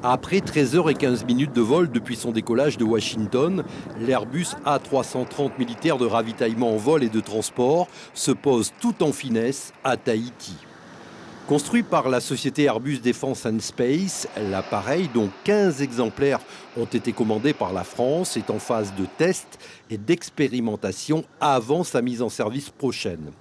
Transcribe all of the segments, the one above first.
Après 13h15 de vol depuis son décollage de Washington, l'Airbus A330 militaire de ravitaillement en vol et de transport se pose tout en finesse à Tahiti. Construit par la société Airbus Defence and Space, l'appareil, dont 15 exemplaires ont été commandés par la France, est en phase de test et d'expérimentation avant sa mise en service prochaine.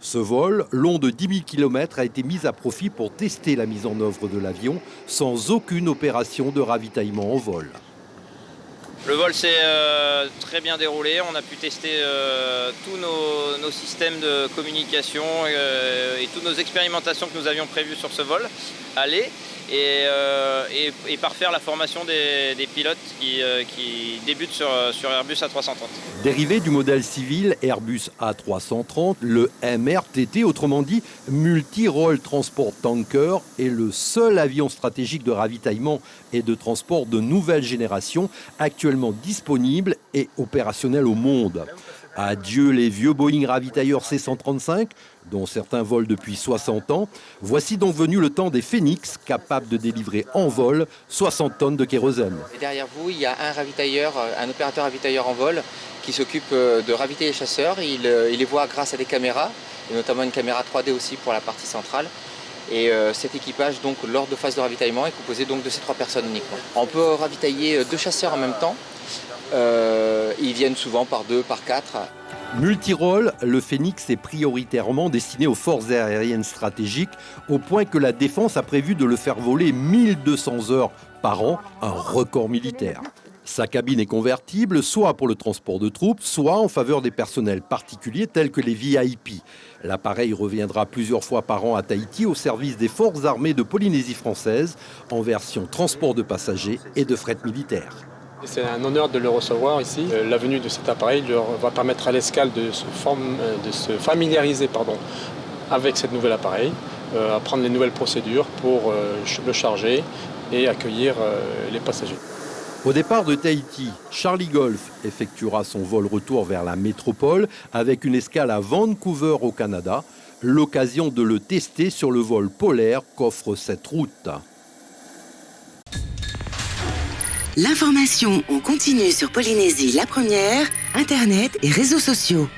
Ce vol, long de 10 000 km, a été mis à profit pour tester la mise en œuvre de l'avion sans aucune opération de ravitaillement en vol. Le vol s'est très bien déroulé, on a pu tester tous nos systèmes de communication et toutes nos expérimentations que nous avions prévues sur ce vol aller et parfaire la formation des pilotes qui débutent sur Airbus A330. Dérivé du modèle civil Airbus A330, le MRTT, autrement dit Multi-Role Transport Tanker, est le seul avion stratégique de ravitaillement et de transport de nouvelle génération actuellement disponible et opérationnel au monde. Adieu les vieux Boeing ravitailleurs C-135, dont certains volent depuis 60 ans. Voici donc venu le temps des Phénix, capables de délivrer en vol 60 tonnes de kérosène. Et derrière vous, il y a un opérateur ravitailleur en vol qui s'occupe de ravitailler les chasseurs. Il les voit grâce à des caméras, et notamment une caméra 3D aussi pour la partie centrale. Et cet équipage, donc, lors de phase de ravitaillement, est composé donc de ces 3 personnes uniquement. On peut ravitailler 2 chasseurs en même temps. Ils viennent souvent par 2, par 4. Multirole, le Phénix est prioritairement destiné aux forces aériennes stratégiques, au point que la défense a prévu de le faire voler 1200 heures par an, un record militaire. Sa cabine est convertible, soit pour le transport de troupes, soit en faveur des personnels particuliers tels que les VIP. L'appareil reviendra plusieurs fois par an à Tahiti au service des forces armées de Polynésie française en version transport de passagers et de fret militaire. C'est un honneur de le recevoir ici. La venue de cet appareil leur va permettre à l'escale de se familiariser avec cet nouvel appareil, apprendre les nouvelles procédures pour le charger et accueillir les passagers. Au départ de Tahiti, Charlie Golf effectuera son vol retour vers la métropole avec une escale à Vancouver au Canada, l'occasion de le tester sur le vol polaire qu'offre cette route. L'information en continu sur Polynésie la première, Internet et réseaux sociaux.